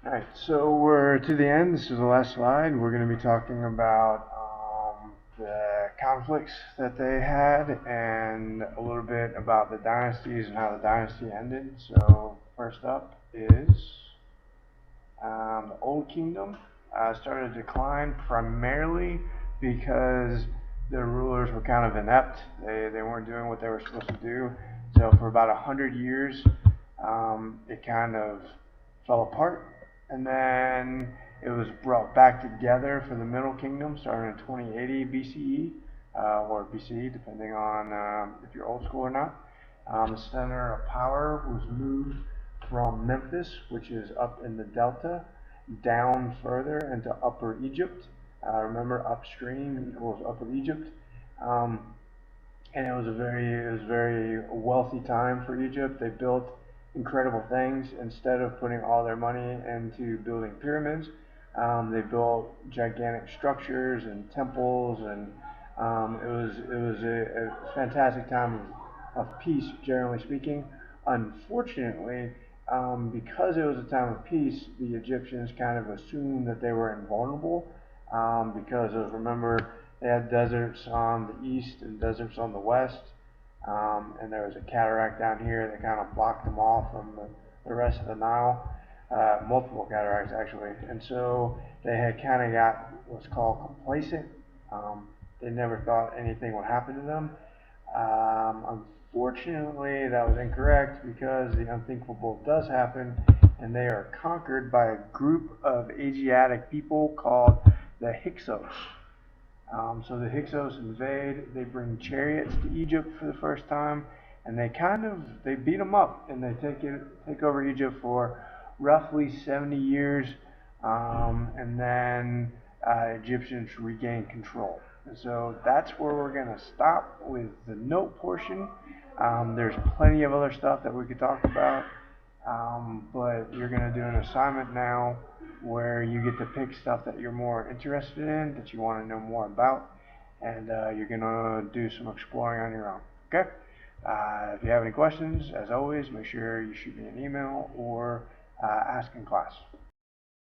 Alright, so we're to the end. This is the last slide. We're going to be talking about the conflicts that they had and a little bit about the dynasties and how the dynasty ended. So, first up is the Old Kingdom started to decline primarily because the rulers were kind of inept. They weren't doing what they were supposed to do. So, for about 100 years, it kind of fell apart, and then it was brought back together for the Middle Kingdom starting in 2080 BCE, or BCE, depending on if you're old school or not. The center of power was moved from Memphis, which is up in the Delta, down further into Upper Egypt. Remember, upstream equals Upper Egypt. Um, and it was very wealthy time for Egypt. They built incredible things. Instead of putting all their money into building pyramids, they built gigantic structures and temples, and it was a fantastic time of peace, generally speaking. Unfortunately, because it was a time of peace, the Egyptians kind of assumed that they were invulnerable, because of, remember, they had deserts on the east and deserts on the west, and there was a cataract down here that kind of blocked them off from the rest of the Nile, multiple cataracts actually, and so they had kind of got what's called complacent. They never thought anything would happen to them. Unfortunately, that was incorrect because the unthinkable does happen, and they are conquered by a group of Asiatic people called the Hyksos. So the Hyksos invade. They bring chariots to Egypt for the first time, and they beat them up, and they take over Egypt for roughly 70 years, and then Egyptians regain control. And so that's where we're going to stop with the note portion. There's plenty of other stuff that we could talk about, but you're going to do an assignment now where you get to pick stuff that you're more interested in, that you want to know more about, and you're going to do some exploring on your own. Okay? If you have any questions, as always, make sure you shoot me an email or ask in class.